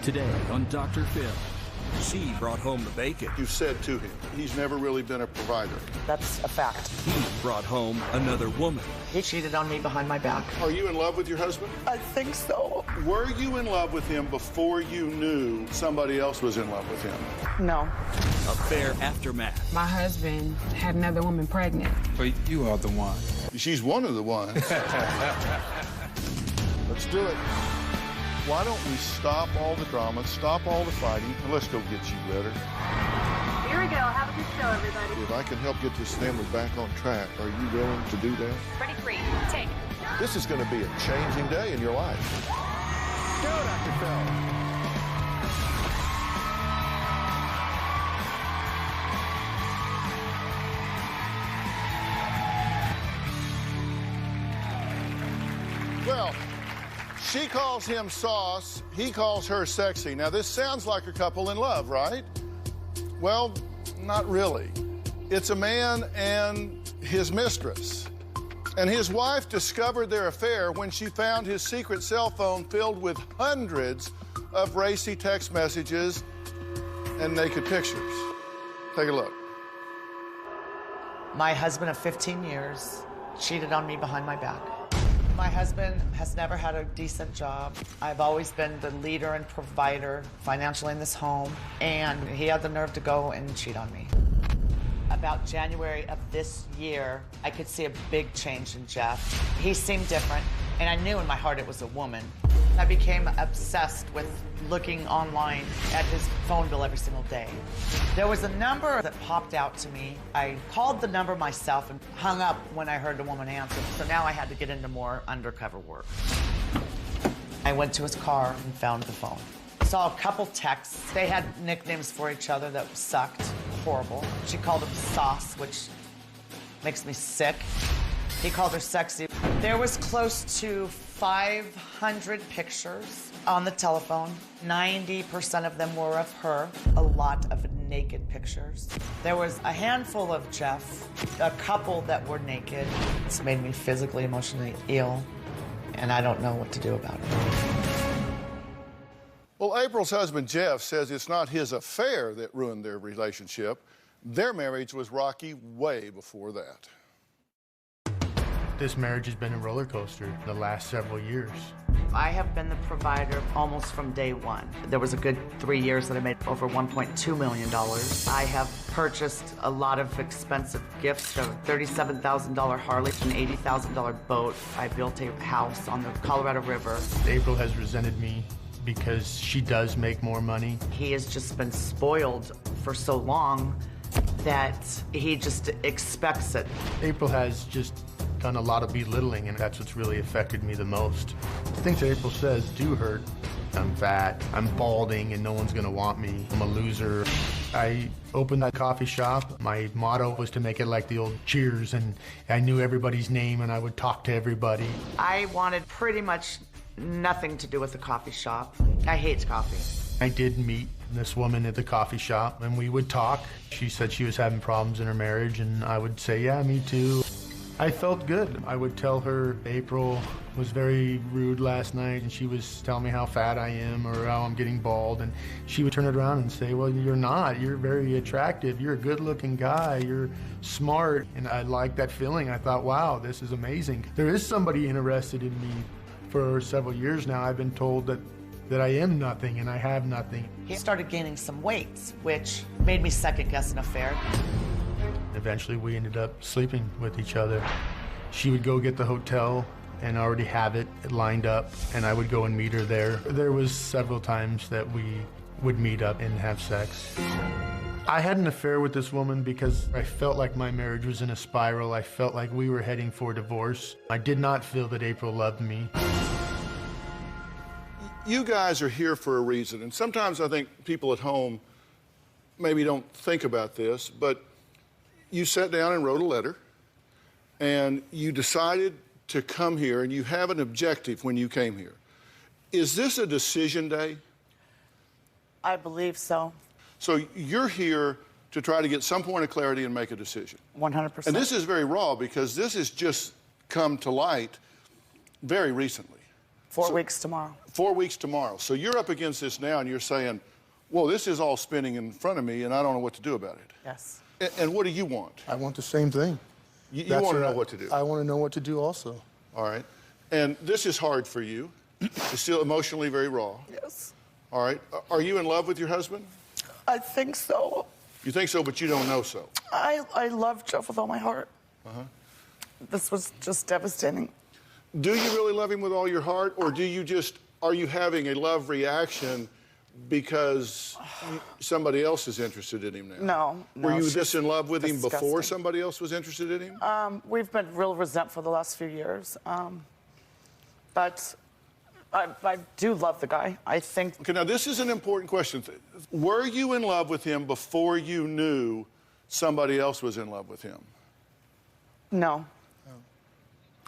Today on Dr. Phil. She brought home the bacon. You said to him, he's never really been a provider. That's a fact. He brought home another woman. He cheated on me behind my back. Are you in love with your husband? I think so. Were you in love with him before you knew somebody else was in love with him? No. Affair aftermath. My husband had another woman pregnant. But you are the one. She's one of the ones. Let's do it. Why don't we stop all the drama, stop all the fighting, and let's go get you better. Here we go. Have a good show, everybody. If I can help get this family back on track, are you willing to do that? Ready, three, take. This is going to be a changing day in your life. Go, Dr. Phil. Well, she calls him sauce, he calls her sexy. Now, this sounds like a couple in love, right? Well, not really. It's a man and his mistress. And his wife discovered their affair when she found his secret cell phone filled with hundreds of racy text messages and naked pictures. Take a look. My husband of 15 years cheated on me behind my back. My husband has never had a decent job. I've always been the leader and provider financially in this home, and he had the nerve to go and cheat on me. About January of this year, I could see a big change in Jeff. He seemed different, and I knew in my heart it was a woman. I became obsessed with looking online at his phone bill every single day. There was a number that popped out to me. I called the number myself and hung up when I heard the woman answer. So now I had to get into more undercover work. I went to his car and found the phone. Saw a couple texts. They had nicknames for each other that sucked. Horrible. She called him sauce, which makes me sick. He called her sexy. There was close to 500 pictures on the telephone. 90% of them were of her. A lot of naked pictures. There was a handful of Jeff, a couple that were naked. It's made me physically, emotionally ill, and I don't know what to do about it. Well, April's husband, Jeff, says it's not his affair that ruined their relationship. Their marriage was rocky way before that. This marriage has been a roller coaster the last several years. I have been the provider almost from day one. There was a good 3 years that I made over $1.2 million. I have purchased a lot of expensive gifts, a $37,000 Harley, an $80,000 boat. I built a house on the Colorado River. April has resented me because she does make more money. He has just been spoiled for so long that he just expects it. April has just done a lot of belittling, and that's what's really affected me the most. The things that April says do hurt. I'm fat, I'm balding, and no one's gonna want me. I'm a loser. I opened that coffee shop. My motto was to make it like the old Cheers, and I knew everybody's name, and I would talk to everybody. I wanted pretty much nothing to do with the coffee shop. I hate coffee. I did meet this woman at the coffee shop, and we would talk. She said she was having problems in her marriage, and I would say, yeah, me too. I felt good. I would tell her April was very rude last night, and she was telling me how fat I am or how I'm getting bald, and she would turn it around and say, well, you're not. You're very attractive. You're a good-looking guy. You're smart. And I liked that feeling. I thought, wow, this is amazing. There is somebody interested in me. For several years now, I've been told that I am nothing and I have nothing. He started gaining some weight, which made me second-guess an affair. Eventually, we ended up sleeping with each other. She would go get the hotel and already have it lined up, and I would go and meet her there. There was several times that we would meet up and have sex. I had an affair with this woman because I felt like my marriage was in a spiral. I felt like we were heading for divorce. I did not feel that April loved me. You guys are here for a reason, and sometimes I think people at home maybe don't think about this, but you sat down and wrote a letter, and you decided to come here, and you have an objective when you came here. Is this a decision day? I believe so. So you're here to try to get some point of clarity and make a decision. 100%. And this is very raw because this has just come to light very recently. 4 weeks tomorrow. 4 weeks tomorrow. So you're up against this now, and you're saying, well, this is all spinning in front of me, and I don't know what to do about it. Yes. And what do you want? I want the same thing. You want to know what to do. I want to know what to do also. All right. And this is hard for you. It's still emotionally very raw. Yes. All right. Are you in love with your husband? I think so. You think so, but you don't know so. I love Jeff with all my heart. This was just devastating. Do you really love him with all your heart, or are you having a love reaction because somebody else is interested in him now? No. Were you this in love with him before disgusting. somebody else was interested in him? We've been real resentful the last few years. But I do love the guy. I think. Okay, now this is an important question. Were you in love with him before you knew somebody else was in love with him? No.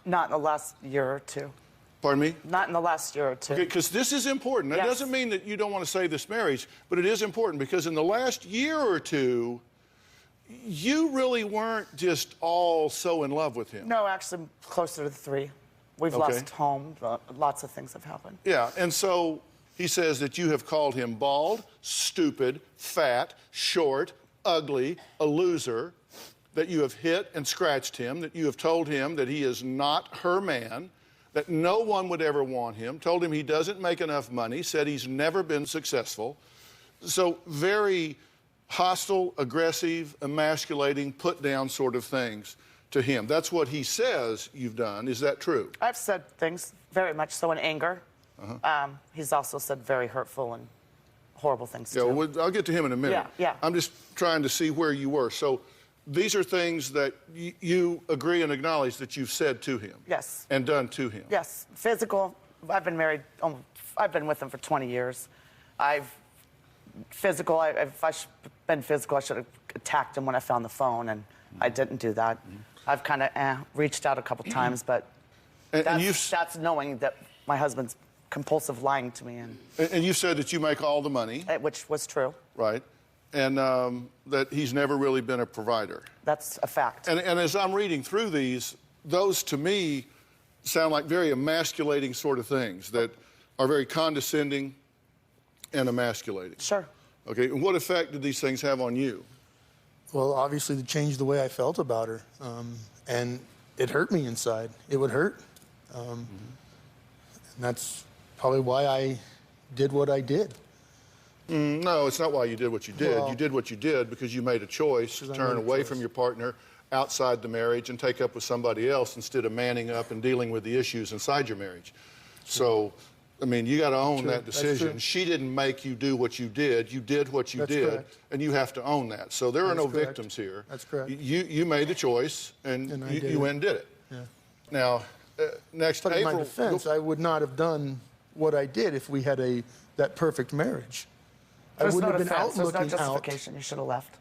Not in the last year or two. Pardon me? Not in the last year or two. Okay, because this is important. That Yes. doesn't mean that you don't want to save this marriage, but it is important because in the last year or two, you really weren't just all so in love with him. No, actually, closer to 3. We've Okay. lost home. Lots of things have happened. Yeah, and so he says that you have called him bald, stupid, fat, short, ugly, a loser, that you have hit and scratched him, that you have told him that he is not her man, that no one would ever want him, told him he doesn't make enough money, said he's never been successful. So very hostile, aggressive, emasculating, put down sort of things to him. That's what he says you've done. Is that true? I've said things very much so in anger. He's also said very hurtful and horrible things Yeah, too. well, I'll get to him in a minute. Yeah. I'm just trying to see where you were. So these are things that you agree and acknowledge that you've said to him. Yes. And done to him. Yes, physical. I've been married. I've been with him for 20 years. If I been physical, I should have attacked him when I found the phone, and I didn't do that. I've kind of reached out a couple times, but And that's knowing that my husband's compulsive lying to me, and you've said that you make all the money, which was true. right? And that he's never really been a provider. That's a fact. And as I'm reading through these, those to me sound like very emasculating sort of things that are very condescending and emasculating. Sure. Okay, and what effect did these things have on you? Well, obviously, it changed the way I felt about her. And it hurt me inside. It would hurt. And that's probably why I did what I did. No, it's not why you did what you did. Well, You did what you did because you made a choice to Because I turn made a away choice. from your partner outside the marriage and take up with somebody else instead of manning up and dealing with the issues inside your marriage. So, I mean, you got to own True. that That's decision. true. She didn't make you do what you did. You did what you That's did, correct. and you have to own that. So there are That's no correct. victims here. That's correct. You made the choice, and And I you, did you it. went and did it. Yeah. Now, next But in April. my defense, I would not have done what I did if we had that perfect marriage. I There's wouldn't no have been out defense. There's no looking out. justification. You should have left.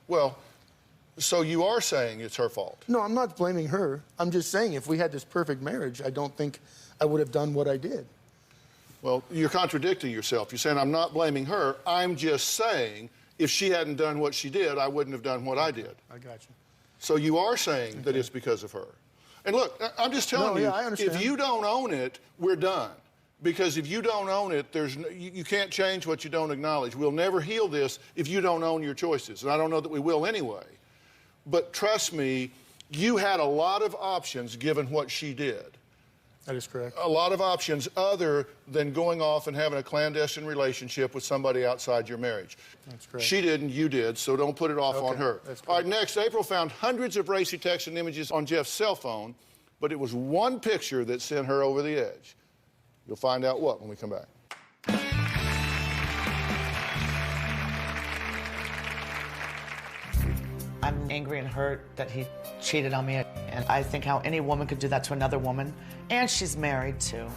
Well, so you are saying it's her fault. No, I'm not blaming her. I'm just saying if we had this perfect marriage, I don't think I would have done what I did. Well, you're contradicting yourself. You're saying, I'm not blaming her. I'm just saying, if she hadn't done what she did, I wouldn't have done what I did. I got you. So you are saying that it's because of her. And look, I'm just telling No, you, yeah, I understand. if you don't own it, we're done. Because if you don't own it, you can't change what you don't acknowledge. We'll never heal this if you don't own your choices. And I don't know that we will anyway. But trust me, you had a lot of options given what she did. That is correct. A lot of options other than going off and having a clandestine relationship with somebody outside your marriage. That's correct. She didn't, you did, so don't put it off on Okay, her. that's All right, correct. next, April found hundreds of racy texts and images on Jeff's cell phone, but it was one picture that sent her over the edge. You'll find out what when we come back. I'm angry and hurt that he cheated on me, and I think how any woman could do that to another woman, and she's married too.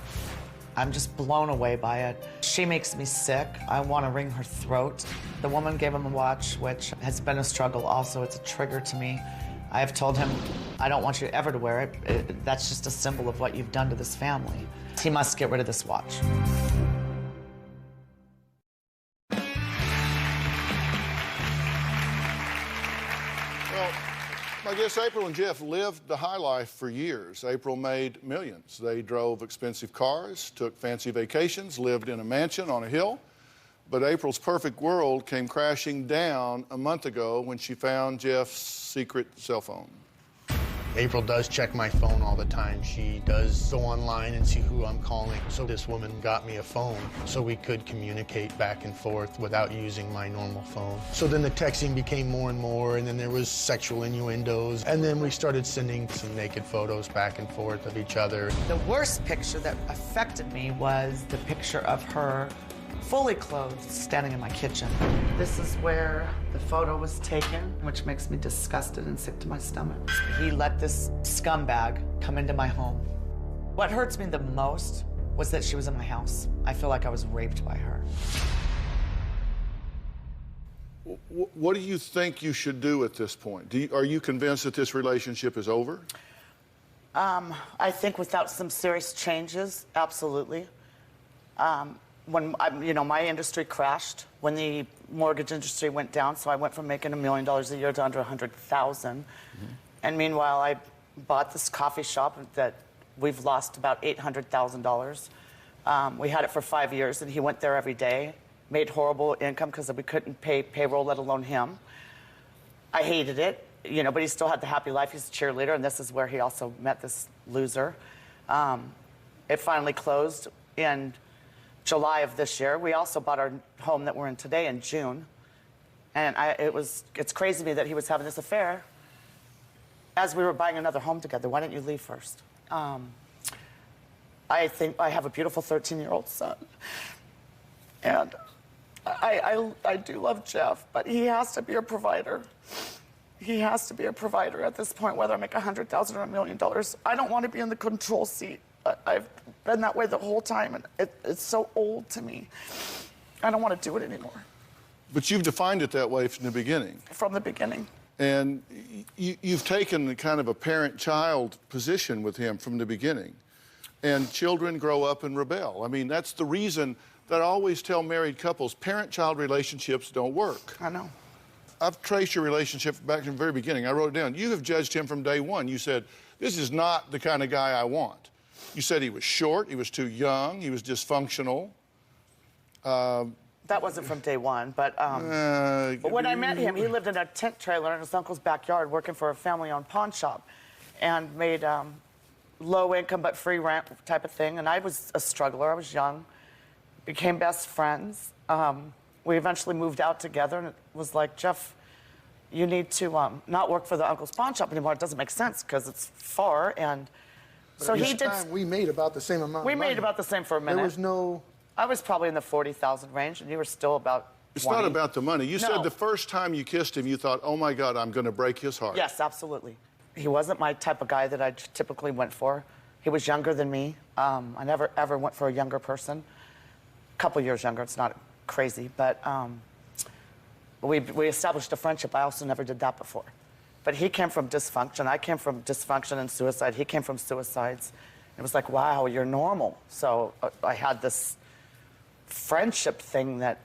I'm just blown away by it. She makes me sick. I want to wring her throat. The woman gave him a watch, which has been a struggle also. It's a trigger to me. I have told him, I don't want you ever to wear it. That's just a symbol of what you've done to this family. He must get rid of this watch. Well, I guess April and Jeff lived the high life for years. April made millions. They drove expensive cars, took fancy vacations, lived in a mansion on a hill. But April's perfect world came crashing down a month ago when she found Jeff's secret cell phone. April does check my phone all the time. She does go online and see who I'm calling. So this woman got me a phone so we could communicate back and forth without using my normal phone. So then the texting became more and more, and then there was sexual innuendos. And then we started sending some naked photos back and forth of each other. The worst picture that affected me was the picture of her fully clothed, standing in my kitchen. This is where the photo was taken, which makes me disgusted and sick to my stomach. He let this scumbag come into my home. What hurts me the most was that she was in my house. I feel like I was raped by her. What do you think you should do at this point? Are you convinced that this relationship is over? I think without some serious changes, absolutely. When my industry crashed, when the mortgage industry went down, so I went from making $1 million a year to under $100,000. Mm-hmm. And meanwhile, I bought this coffee shop that we've lost about $800,000. We had it for 5 years, and he went there every day, made horrible income because we couldn't pay payroll, let alone him. I hated it, but he still had the happy life. He's a cheerleader, and this is where he also met this loser. It finally closed in July of this year. We also bought our home that we're in today in June. And it's crazy to me that he was having this affair as we were buying another home together. Why didn't you leave first? I think I have a beautiful 13-year-old son. And I do love Jeff, but he has to be a provider. He has to be a provider at this point, whether I make $100,000 or $1 million. I don't want to be in the control seat. I've been that way the whole time, and it's so old to me. I don't want to do it anymore. But you've defined it that way from the beginning. From the beginning. And you've taken kind of a parent-child position with him from the beginning. And children grow up and rebel. I mean, that's the reason that I always tell married couples, parent-child relationships don't work. I know. I've traced your relationship back from the very beginning. I wrote it down. You have judged him from day one. You said, this is not the kind of guy I want. You said he was short, he was too young, he was dysfunctional. That wasn't from day one, but when I met him, he lived in a tent trailer in his uncle's backyard working for a family-owned pawn shop and made low income but free rent type of thing. And I was a struggler, I was young, became best friends. We eventually moved out together, and it was like, Jeff, you need to not work for the uncle's pawn shop anymore. It doesn't make sense because it's far. And so he did. We made about the same amount. We made about the same for a minute. There was no. I was probably in the 40,000 range, and you were still about 20. It's not about the money. You said the first time you kissed him, you thought, oh my God, I'm going to break his heart. Yes, absolutely. He wasn't my type of guy that I typically went for. He was younger than me. I never ever went for a younger person. A couple years younger. It's not crazy, but we established a friendship. I also never did that before. But he came from dysfunction. I came from dysfunction and suicide. He came from suicides. It was like, wow, you're normal. So I had this friendship thing that,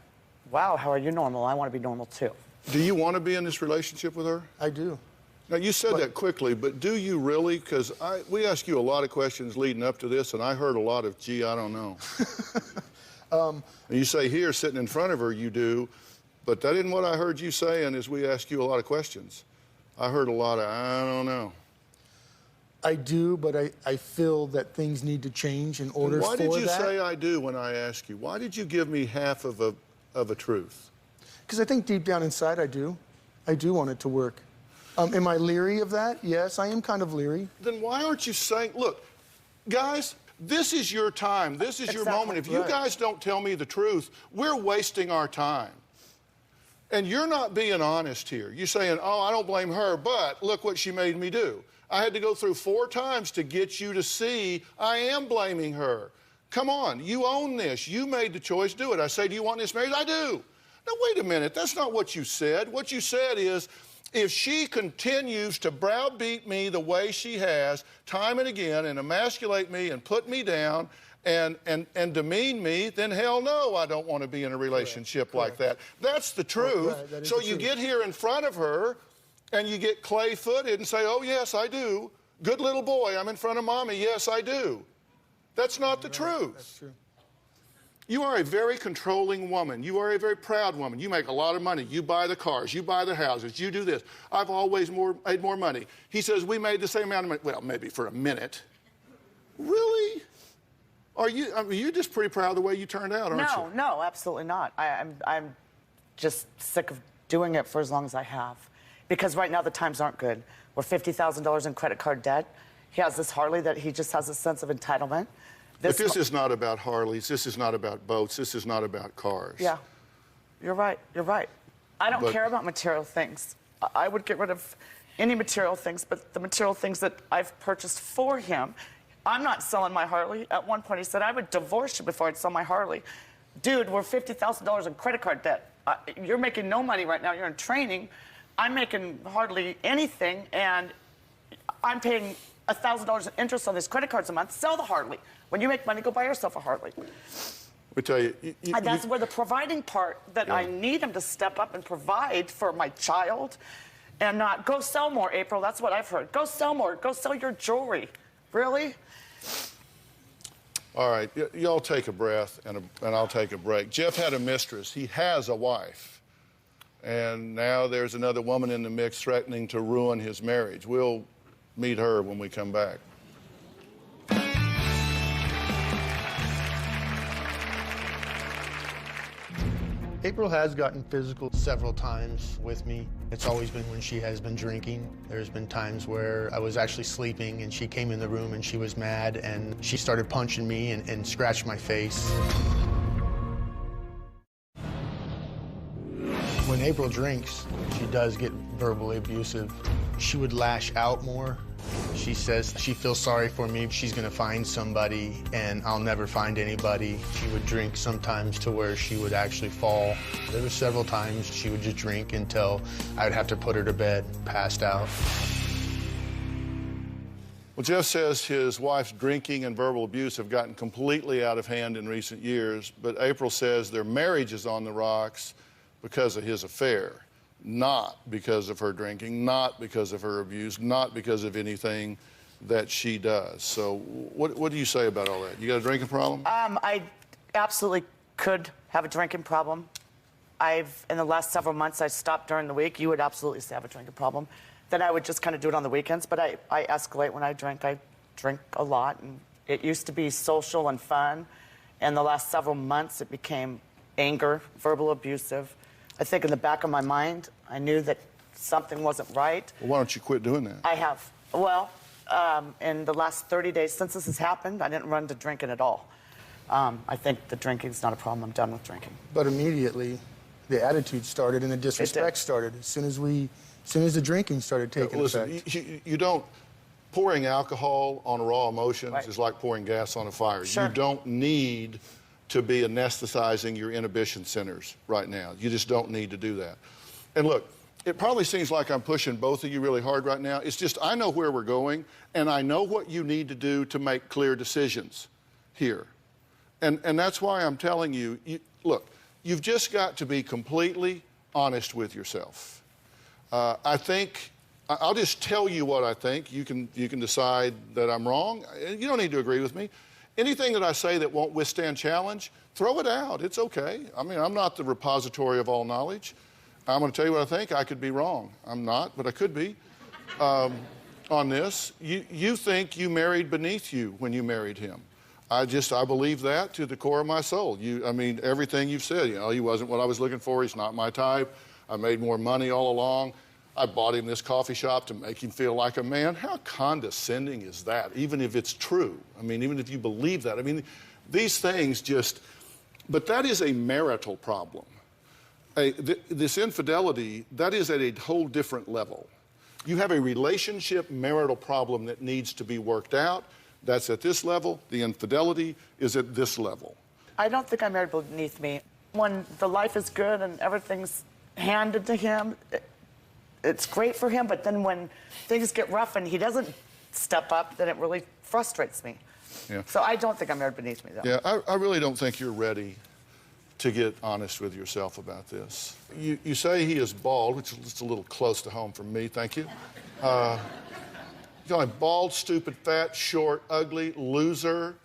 wow, how are you normal? I want to be normal too. Do you want to be in this relationship with her? I do. Now, you said that quickly, but do you really? Because we asked you a lot of questions leading up to this, and I heard a lot of, gee, I don't know. And you say here, sitting in front of her, you do, but that isn't what I heard you saying as we asked you a lot of questions. I heard a lot of, I don't know. I do, but I feel that things need to change in order for that. Why did you say I do when I ask you? Why did you give me half of a truth? Because I think deep down inside I do. I do want it to work. Am I leery of that? Yes, I am kind of leery. Then why aren't you saying, look, guys, this is your time. This is your moment. If you guys don't tell me the truth, we're wasting our time. And you're not being honest here. You're saying, oh, I don't blame her, but look what she made me do. I had to go through 4 times to get you to see I am blaming her. Come on, you own this. You made the choice, do it. I say, do you want this marriage? I do. Now, wait a minute. That's not what you said. What you said is, if she continues to browbeat me the way she has, time and again, and emasculate me and put me down and demean me, then hell no, I don't want to be in a relationship like that. That's the truth. Right, that is so the you truth. get here in front of her, and you get clay-footed and say, oh, yes, I do. Good little boy, I'm in front of mommy, yes, I do. That's not the truth. That's true. You are a very controlling woman. You are a very proud woman. You make a lot of money. You buy the cars. You buy the houses. You do this. I've always made more money. He says, we made the same amount of money. Well, maybe for a minute. Really? Are you, I mean, you're just pretty proud of the way you turned out, aren't you? No, absolutely not. I'm just sick of doing it for as long as I have. Because right now the times aren't good. We're $50,000 in credit card debt. He has this Harley that he just has a sense of entitlement. But this is not about Harleys. This is not about boats. This is not about cars. Yeah, you're right. You're right. I don't care about material things. I would get rid of any material things, but the material things that I've purchased for him, I'm not selling my Harley. At one point, he said, I would divorce you before I'd sell my Harley. Dude, we're $50,000 in credit card debt. You're making no money right now. You're in training. I'm making hardly anything, and I'm paying $1,000 in interest on these credit cards a month. Sell the Harley. When you make money, go buy yourself a Harley. We tell you, that's where the providing part that I need him to step up and provide for my child, and not go sell more, April. That's what I've heard. Go sell more. Go sell your jewelry. Really? All right, y'all take a breath, and I'll take a break. Jeff had a mistress. He has a wife. And now there's another woman in the mix threatening to ruin his marriage. We'll meet her when we come back. April has gotten physical several times with me. It's always been when she has been drinking. There's been times where I was actually sleeping and she came in the room and she was mad and she started punching me and scratched my face. When April drinks, she does get verbally abusive. She would lash out more. She says she feels sorry for me. She's gonna find somebody and I'll never find anybody. She would drink sometimes to where she would actually fall. There were several times she would just drink until I'd have to put her to bed, passed out. Well, Jeff says his wife's drinking and verbal abuse have gotten completely out of hand in recent years, but April says their marriage is on the rocks because of his affair, not because of her drinking, not because of her abuse, not because of anything that she does. So what do you say about all that? You got a drinking problem? I absolutely could have a drinking problem. In the last several months, I stopped during the week. You would absolutely say I have a drinking problem. Then I would just kind of do it on the weekends, but I escalate when I drink. I drink a lot, and it used to be social and fun. And the last several months, it became anger, verbal abusive. I think in the back of my mind, I knew that something wasn't right. Well, why don't you quit doing that? I have. Well, in the last 30 days since this has happened, I didn't run to drinking at all. I think the drinking's not a problem. I'm done with drinking. But immediately, the attitude started and the disrespect started as soon as the drinking started taking effect. You don't, pouring alcohol on raw emotions is like pouring gas on a fire. Sure. You don't need to be anesthetizing your inhibition centers right now. You just don't need to do that. And look, it probably seems like I'm pushing both of you really hard right now. It's just I know where we're going, and I know what you need to do to make clear decisions here. And that's why I'm telling you, look, you've just got to be completely honest with yourself. I think, I'll just tell you what I think. You can decide that I'm wrong. You don't need to agree with me. Anything that I say that won't withstand challenge, throw it out. It's okay. I mean, I'm not the repository of all knowledge. I'm going to tell you what I think. I could be wrong. I'm not, but I could be on this. You think you married beneath you when you married him. I believe that to the core of my soul. I mean, everything you've said, he wasn't what I was looking for. He's not my type. I made more money all along. I bought him this coffee shop to make him feel like a man. How condescending is that, even if it's true? I mean, even if you believe that. I mean, these things but that is a marital problem. This infidelity, that is at a whole different level. You have a relationship marital problem that needs to be worked out. That's at this level. The infidelity is at this level. I don't think I married beneath me. When the life is good and everything's handed to him, it's great for him, but then when things get rough and he doesn't step up, then it really frustrates me. Yeah. So I don't think I'm married beneath me, though. Yeah, I really don't think you're ready to get honest with yourself about this. You say he is bald, which is just a little close to home for me, thank you. You call him bald, stupid, fat, short, ugly, loser.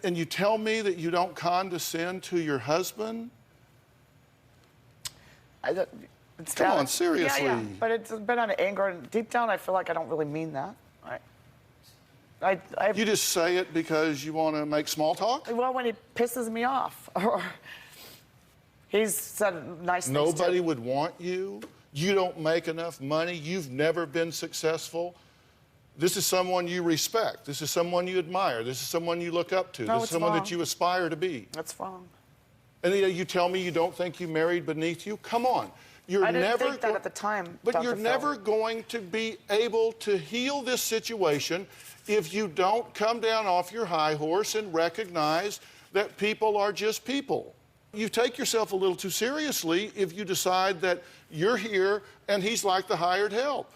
And you tell me that you don't condescend to your husband? Come on, seriously. Yeah, but it's been out of anger, and deep down I feel like I don't really mean that. You just say it because you want to make small talk? Well, when he pisses me off, or he's said nice things. Nobody would want you. You don't make enough money. You've never been successful. This is someone you respect. This is someone you admire. This is someone you look up to. No, this is someone that you aspire to be. That's wrong. And you tell me you don't think you married beneath you? Come on. I didn't think that at the time, But Dr. you're Phil. never going to be able to heal this situation if you don't come down off your high horse and recognize that people are just people. You take yourself a little too seriously if you decide that you're here and he's like the hired help.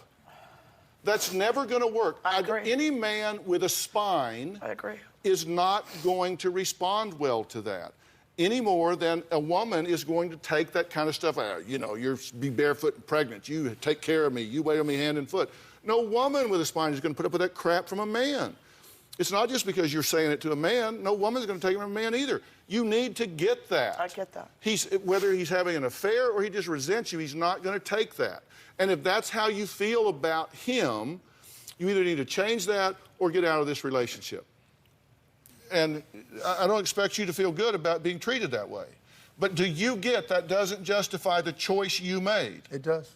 That's never going to work. I agree. Any man with a spine is not going to respond well to that any more than a woman is going to take that kind of stuff. You know, you're be barefoot and pregnant. You take care of me. You wait on me hand and foot. No woman with a spine is going to put up with that crap from a man. It's not just because you're saying it to a man. No woman's going to take it from a man either. You need to get that. I get that. Whether he's having an affair or he just resents you, he's not going to take that. And if that's how you feel about him, you either need to change that or get out of this relationship. And I don't expect you to feel good about being treated that way. But do you get that doesn't justify the choice you made? It does.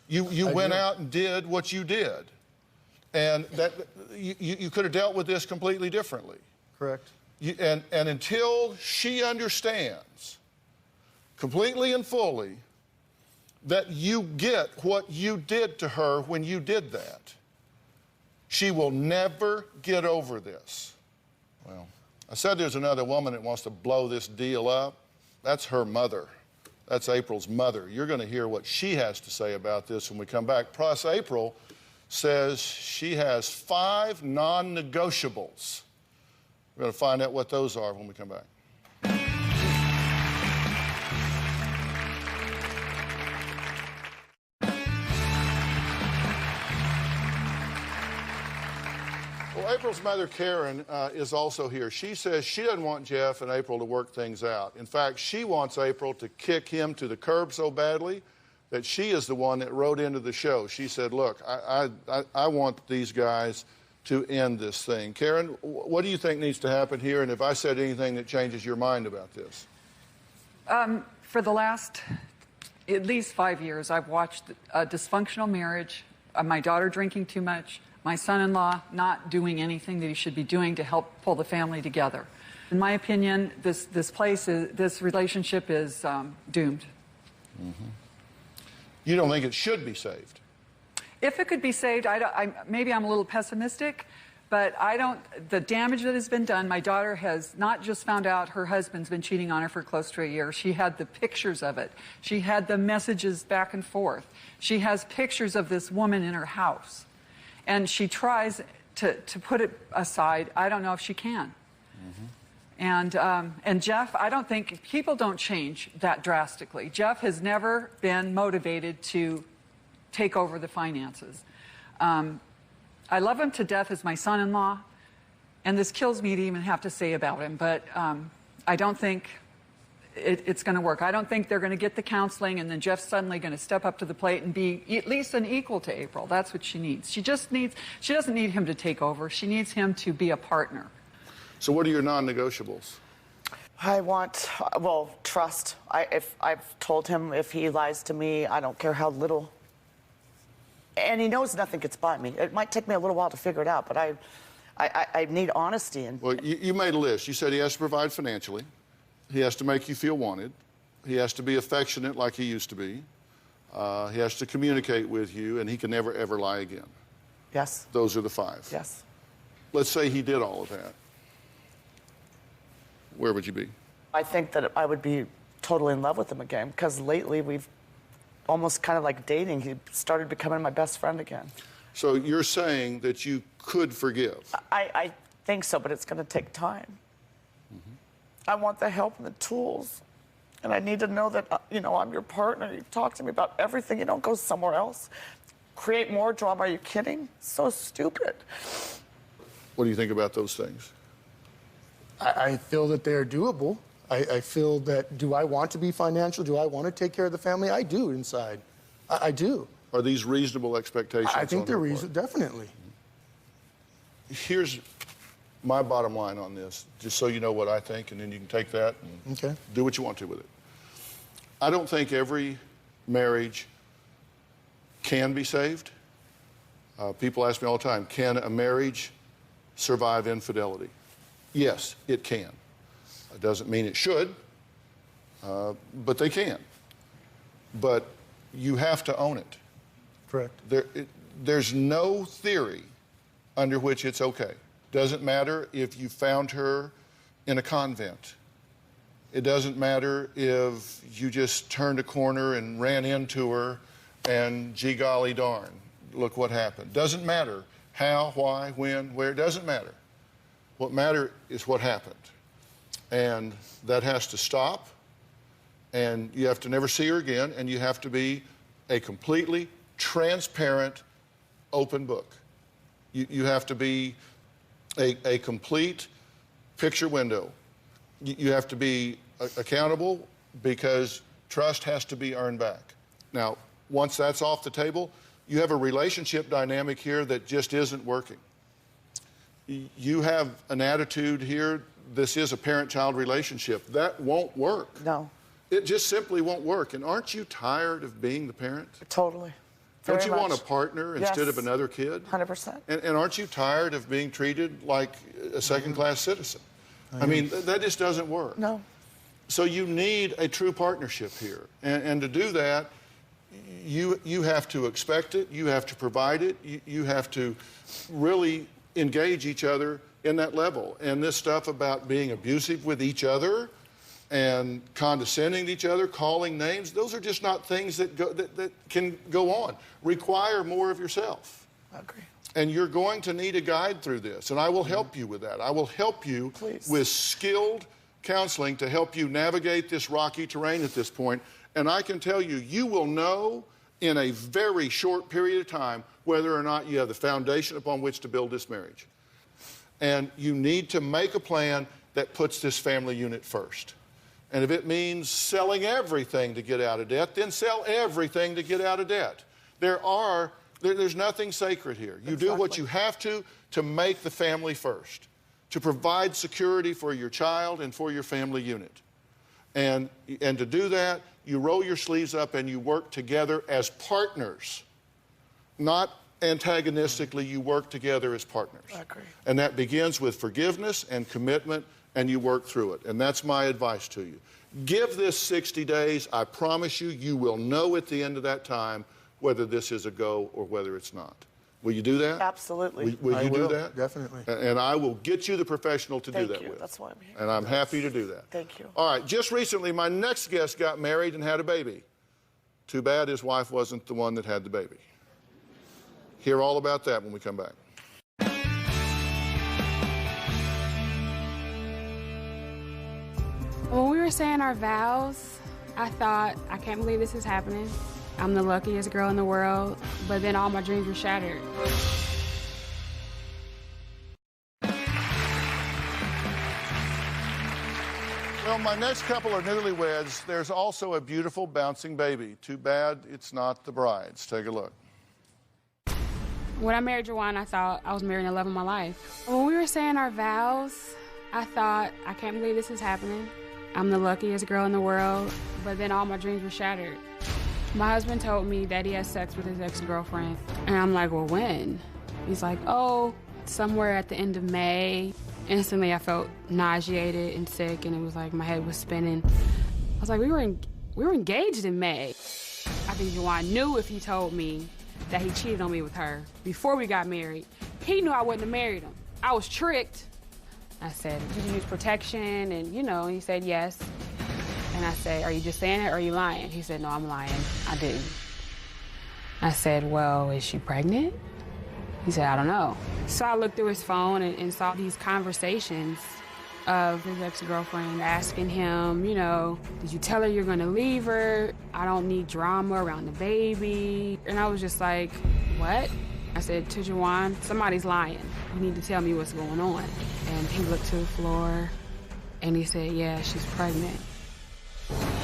You went out and did what you did. And that you could have dealt with this completely differently. Correct. And until she understands completely and fully that you get what you did to her when you did that, she will never get over this. Well, I said there's another woman that wants to blow this deal up. That's her mother. That's April's mother. You're going to hear what she has to say about this when we come back. Plus, April says she has 5 non-negotiables. We're going to find out what those are when we come back. Well, April's mother, Karen, is also here. She says she doesn't want Jeff and April to work things out. In fact, she wants April to kick him to the curb so badly that she is the one that wrote into the show. She said, look, I want these guys to end this thing. Karen, what do you think needs to happen here? And if I said anything that changes your mind about this? For the last at least 5 years, I've watched a dysfunctional marriage, my daughter drinking too much, my son-in-law not doing anything that he should be doing to help pull the family together. In my opinion, this relationship is doomed. Mm-hmm. You don't think it should be saved? If it could be saved, maybe I'm a little pessimistic, but the damage that has been done, my daughter has not just found out her husband's been cheating on her for close to a year. She had the pictures of it. She had the messages back and forth. She has pictures of this woman in her house. And she tries to put it aside. I don't know if she can. Mm-hmm. And Jeff, I don't think, people don't change that drastically. Jeff has never been motivated to take over the finances. I love him to death as my son-in-law, and this kills me to even have to say about him, but I don't think it's going to work. I don't think they're going to get the counseling and then Jeff's suddenly going to step up to the plate and be at least an equal to April. That's what she needs. She doesn't need him to take over. She needs him to be a partner. So what are your non-negotiables? I want, well, trust. I've told him if he lies to me, I don't care how little. And he knows nothing gets by me. It might take me a little while to figure it out, but I need honesty. Well, you made a list. You said he has to provide financially. He has to make you feel wanted. He has to be affectionate like he used to be. He has to communicate with you, and he can never, ever lie again. Yes. Those are the 5. Yes. Let's say he did all of that. Where would you be? I think that I would be totally in love with him again, because lately we've almost kind of like dating. He started becoming my best friend again. So you're saying that you could forgive? I think so, but it's going to take time. Mm-hmm. I want the help and the tools And I need to know that, I'm your partner. You talk to me about everything. You don't go somewhere else. Create more drama. Are you kidding? So stupid. What do you think about those things? I feel that they are doable. I feel that, do I want to be financial? Do I want to take care of the family? I do inside. I do. Are these reasonable expectations? I think on they're her reasonable, definitely. Here's my bottom line on this, just so you know what I think, and then you can take that and do what you want to with it. I don't think every marriage can be saved. People ask me all the time, can a marriage survive infidelity? Yes, it can. It doesn't mean it should, but they can. But you have to own it. Correct. There's no theory under which it's okay. Doesn't matter if you found her in a convent. It doesn't matter if you just turned a corner and ran into her and gee golly darn, look what happened. Doesn't matter how, why, when, where, it doesn't matter. What matters is what happened. And that has to stop, and you have to never see her again, and you have to be a completely transparent, open book. You have to be a complete picture window. You have to be accountable, because trust has to be earned back. Now, once that's off the table, you have a relationship dynamic here that just isn't working. You have an attitude here, this is a parent-child relationship. That won't work. No. It just simply won't work. And aren't you tired of being the parent? Totally. Don't Very you want a much. partner instead of Yes. another kid? 100%. And aren't you tired of being treated like a second-class citizen? I mean, that just doesn't work. No. So you need a true partnership here. And to do that, you have to expect it, you have to provide it, you have to really engage each other in that level. And this stuff about being abusive with each other and condescending to each other, calling names, those are just not things that can go on. Require more of yourself. I agree. And you're going to need a guide through this, and I will help you with that. I will help you with skilled counseling to help you navigate this rocky terrain at this point. And I can tell you, you will know in a very short period of time whether or not you have the foundation upon which to build this marriage. And you need to make a plan that puts this family unit first. And if it means selling everything to get out of debt, then sell everything to get out of debt. There's nothing sacred here. You do what you have to make the family first, to provide security for your child and for your family unit. And to do that, you roll your sleeves up and you work together as partners, not antagonistically. You work together as partners. I agree. And that begins with forgiveness and commitment, and you work through it. And that's my advice to you. Give this 60 days. I promise you, you will know at the end of that time whether this is a go or whether it's not. Will you do that? Absolutely. Will you do that? Definitely. And I will get you the professional to do Thank that you. with. That's why I'm here. And I'm happy to do that. Thank you. All right, just recently, my next guest got married and had a baby. Too bad his wife wasn't the one that had the baby. Hear all about that when we come back. When we were saying our vows, I thought, I can't believe this is happening. I'm the luckiest girl in the world, but then all my dreams were shattered. Well, my next couple are newlyweds. There's also a beautiful bouncing baby. Too bad it's not the bride's. Take a look. When I married Jawan, I thought I was marrying the love of my life. When we were saying our vows, I thought, I can't believe this is happening. I'm the luckiest girl in the world, but then all my dreams were shattered. My husband told me that he had sex with his ex-girlfriend. And I'm like, well, when? He's like, oh, somewhere at the end of May. Instantly, I felt nauseated and sick, and it was like my head was spinning. I was like, we were engaged in May. I think Jawan knew if he told me that he cheated on me with her before we got married. He knew I wouldn't have married him. I was tricked. I said, did you use protection? And, he said yes. And I said, are you just saying it or are you lying? He said, no, I'm lying. I didn't. I said, well, is she pregnant? He said, I don't know. So I looked through his phone and saw these conversations of his ex-girlfriend, asking him, you know, did you tell her you're gonna leave her? I don't need drama around the baby. And I was just like, what? I said to Juwan, somebody's lying. You need to tell me what's going on. And he looked to the floor and he said, yeah, she's pregnant.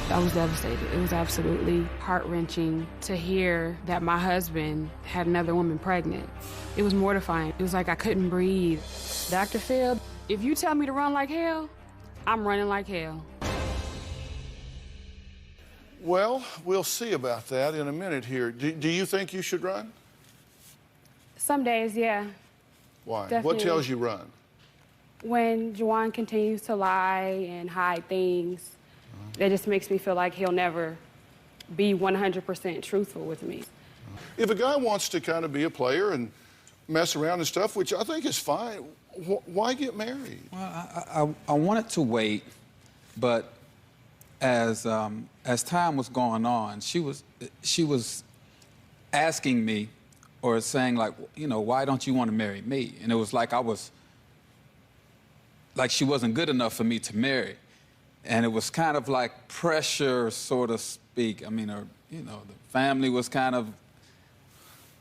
I was devastated. It was absolutely heart-wrenching to hear that my husband had another woman pregnant. It was mortifying. It was like I couldn't breathe. Dr. Phil, if you tell me to run like hell, I'm running like hell. Well, we'll see about that in a minute here. Do you think you should run? Some days, yeah. Why? Definitely. What tells you run? When Juwan continues to lie and hide things, that just makes me feel like he'll never be 100% truthful with me. If a guy wants to kind of be a player and mess around and stuff, which I think is fine, why get married? Well, I wanted to wait, but as time was going on, she was asking me or saying, like, you know, why don't you want to marry me? And it was like she wasn't good enough for me to marry. And it was kind of like pressure, so to speak. I mean, you know, the family was kind of,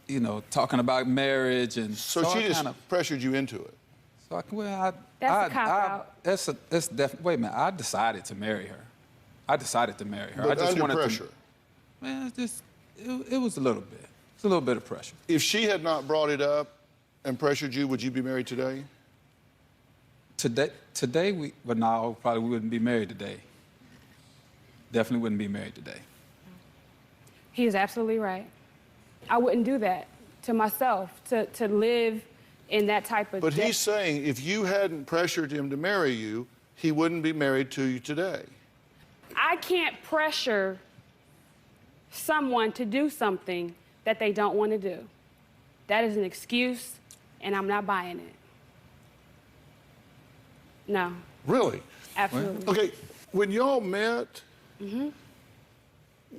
you know, talking about marriage, and so she just pressured you into it. So That's a cop-out. Wait a minute, I decided to marry her. I decided to marry her. But I just under wanted pressure. Man, it was a little bit. It's a little bit of pressure. If she had not brought it up and pressured you, would you be married today? Today, but no, probably we wouldn't be married today. Definitely wouldn't be married today. He is absolutely right. I wouldn't do that to myself, to live in that type of... But he's saying if you hadn't pressured him to marry you, he wouldn't be married to you today. I can't pressure someone to do something that they don't want to do. That is an excuse, and I'm not buying it. No. Really? Absolutely. Okay, when y'all met,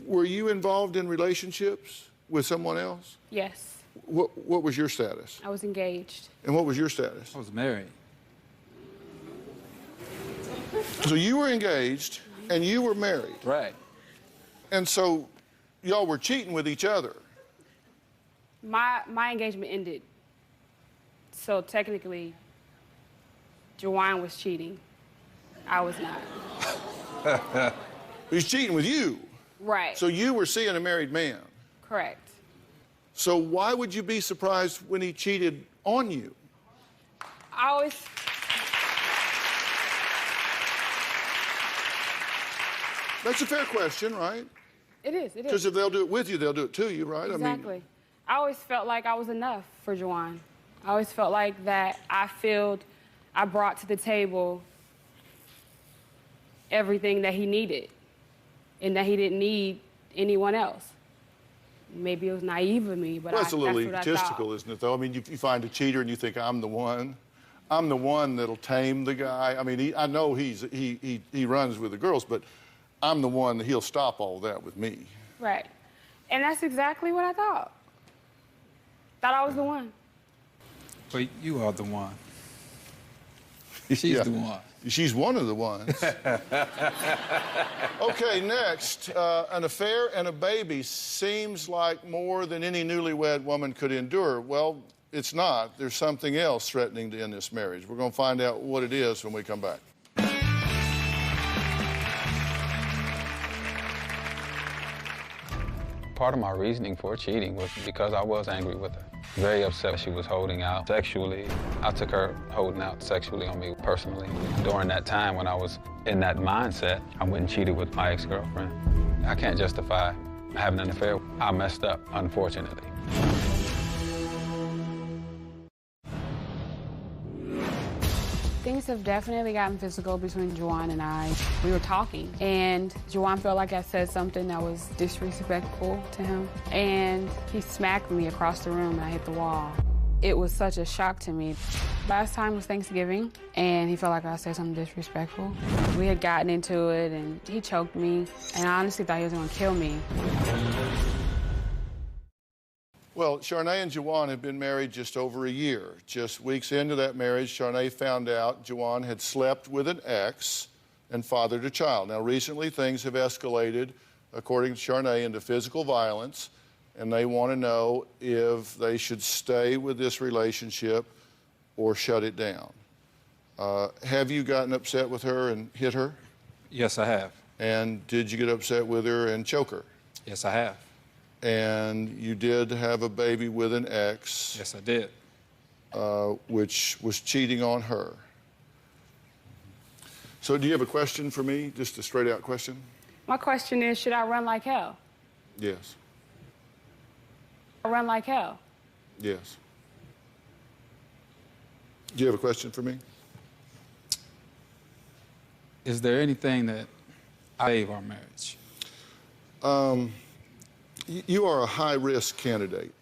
were you involved in relationships with someone else? Yes. What was your status? I was engaged. And what was your status? I was married. So you were engaged and you were married. Right. And so y'all were cheating with each other. My engagement ended. So technically, Juwan was cheating. I was not. He's cheating with you. Right. So you were seeing a married man. Correct. So why would you be surprised when he cheated on you? I always... That's a fair question, right? It is. Because if they'll do it with you, they'll do it to you, right? Exactly. I always felt like I was enough for Juwan. I always felt like that I brought to the table everything that he needed and that he didn't need anyone else. Maybe it was naive of me, but well, that's a little that's what egotistical, isn't it, though? I mean, you find a cheater and you think, I'm the one. I'm the one that'll tame the guy. I mean, I know he runs with the girls, but I'm the one that he'll stop all that with me. Right. And that's exactly what I thought. Thought I was the one. But you are the one. She's the one. She's one of the ones. Okay, next. An affair and a baby seems like more than any newlywed woman could endure. Well, it's not. There's something else threatening to end this marriage. We're going to find out what it is when we come back. Part of my reasoning for cheating was because I was angry with her. Very upset she was holding out sexually. I took her holding out sexually on me personally. During that time when I was in that mindset, I went and cheated with my ex-girlfriend. I can't justify having an affair. I messed up, unfortunately. Things have definitely gotten physical between Juwan and I. We were talking, and Juwan felt like I said something that was disrespectful to him, and he smacked me across the room and I hit the wall. It was such a shock to me. Last time was Thanksgiving, and he felt like I said something disrespectful. We had gotten into it, and he choked me, and I honestly thought he was gonna kill me. Well, Charnay and Jawan have been married just over a year. Just weeks into that marriage, Charnay found out Jawan had slept with an ex and fathered a child. Now, recently, things have escalated, according to Charnay, into physical violence, and they want to know if they should stay with this relationship or shut it down. Have you gotten upset with her and hit her? Yes, I have. And did you get upset with her and choke her? Yes, I have. And you did have a baby with an ex. Yes, I did. Which was cheating on her. So do you have a question for me? Just a straight out question? My question is, should I run like hell? Yes. Run like hell? Yes. Do you have a question for me? Is there anything that I save our marriage? You are a high-risk candidate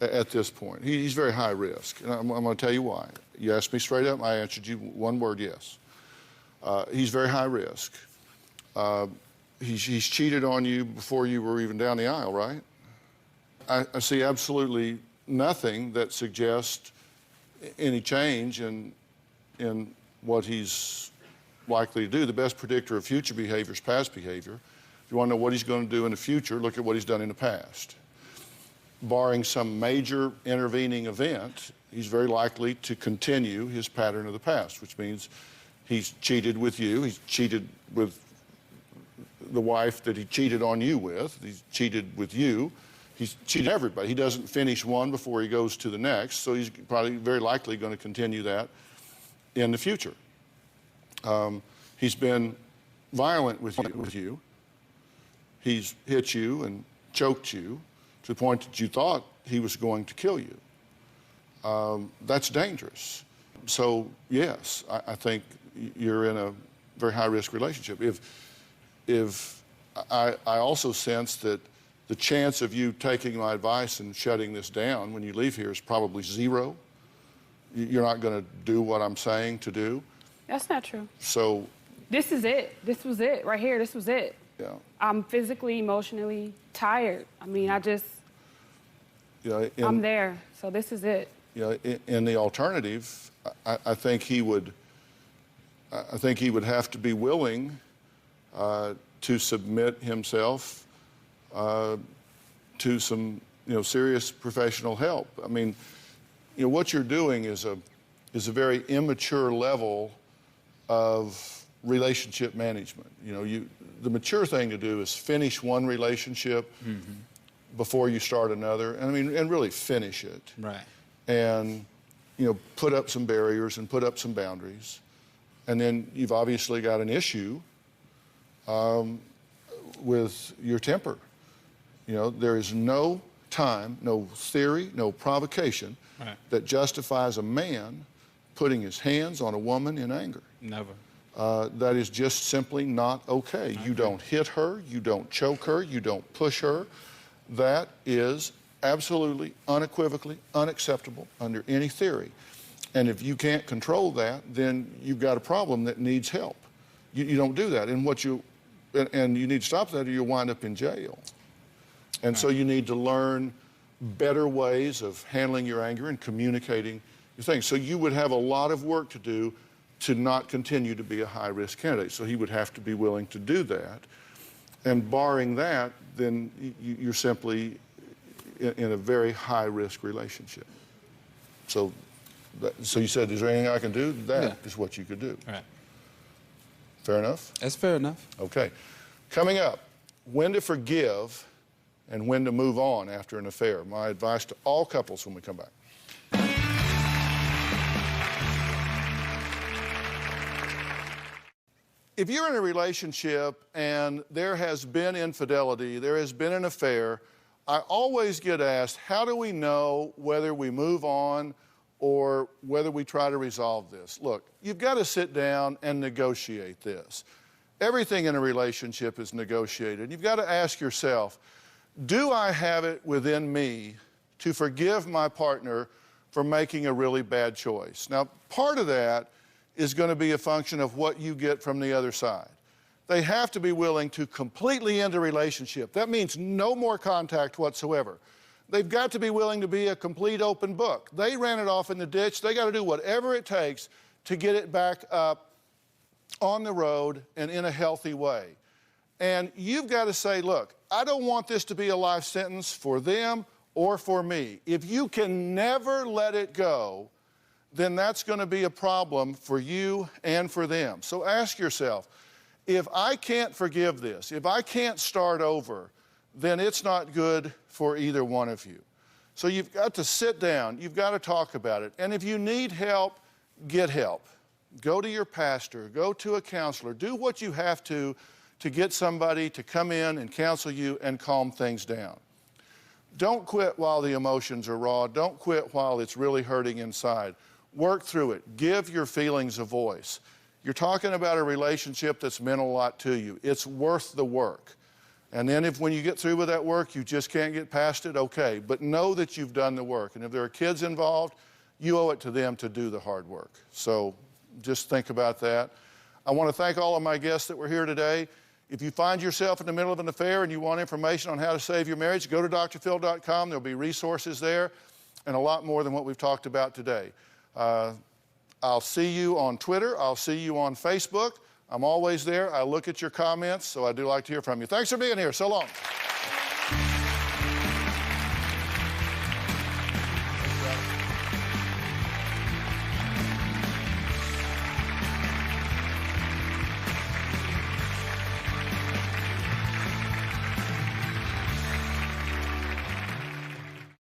at this point. He's very high risk, and I'm going to tell you why. You asked me straight up, I answered you one word, yes. He's very high risk. He's cheated on you before you were even down the aisle, right? I see absolutely nothing that suggests any change in what he's likely to do. The best predictor of future behavior is past behavior. If you want to know what he's going to do in the future, look at what he's done in the past. Barring some major intervening event, he's very likely to continue his pattern of the past, which means he's cheated with you, he's cheated with the wife that he cheated on you with, he's cheated with you, he's cheated everybody. He doesn't finish one before he goes to the next, so he's probably very likely going to continue that in the future. He's been violent with you. He's hit you and choked you to the point that you thought he was going to kill you. That's dangerous. So, yes, I think you're in a very high-risk relationship. If I also sense that the chance of you taking my advice and shutting this down when you leave here is probably zero. You're not going to do what I'm saying to do. That's not true. So... This is it. This was it. Right here, this was it. Yeah. I'm physically, emotionally tired. I mean, I'm there. So this is it. In the alternative, I think he would have to be willing to submit himself to some, serious professional help. I mean, what you're doing is a very immature level of relationship management. The mature thing to do is finish one relationship before you start another, and really finish it. Right. And, put up some barriers and put up some boundaries. And then you've obviously got an issue with your temper. There is no time, no theory, no provocation that justifies a man putting his hands on a woman in anger. Never. That is just simply not okay. You don't hit her, you don't choke her, you don't push her. That is absolutely, unequivocally unacceptable under any theory. And if you can't control that, then you've got a problem that needs help. You don't do that. And you need to stop that or you'll wind up in jail. And so you need to learn better ways of handling your anger and communicating your things. So you would have a lot of work to do to not continue to be a high-risk candidate. So he would have to be willing to do that. And barring that, then you're simply in a very high-risk relationship. So you said, is there anything I can do? That is what you could do. Right. Fair enough? That's fair enough. Okay. Coming up, when to forgive and when to move on after an affair. My advice to all couples when we come back. If you're in a relationship and there has been infidelity, there has been an affair, I always get asked, how do we know whether we move on or whether we try to resolve this? Look, you've got to sit down and negotiate this. Everything in a relationship is negotiated. You've got to ask yourself, do I have it within me to forgive my partner for making a really bad choice? Now, part of that is going to be a function of what you get from the other side. They have to be willing to completely end a relationship. That means no more contact whatsoever. they've got to be willing to be a complete open book. They ran it off in the ditch. They got to do whatever it takes to get it back up on the road and in a healthy way. And you've got to say, look, I don't want this to be a life sentence for them or for me. If you can never let it go, then that's going to be a problem for you and for them. So ask yourself, if I can't forgive this, if I can't start over, then it's not good for either one of you. So you've got to sit down, you've got to talk about it. And if you need help, get help. Go to your pastor, go to a counselor, do what you have to get somebody to come in and counsel you and calm things down. Don't quit while the emotions are raw. Don't quit while it's really hurting inside. Work through it. Give your feelings a voice. You're talking about a relationship that's meant a lot to you. It's worth the work. And then if when you get through with that work, you just can't get past it, okay. But know that you've done the work. And if there are kids involved, you owe it to them to do the hard work. So just think about that. I want to thank all of my guests that were here today. If you find yourself in the middle of an affair and you want information on how to save your marriage, go to drphil.com. There'll be resources there and a lot more than what we've talked about today. I'll see you on Twitter. I'll see you on Facebook. I'm always there. I look at your comments, so I do like to hear from you. Thanks for being here. So long.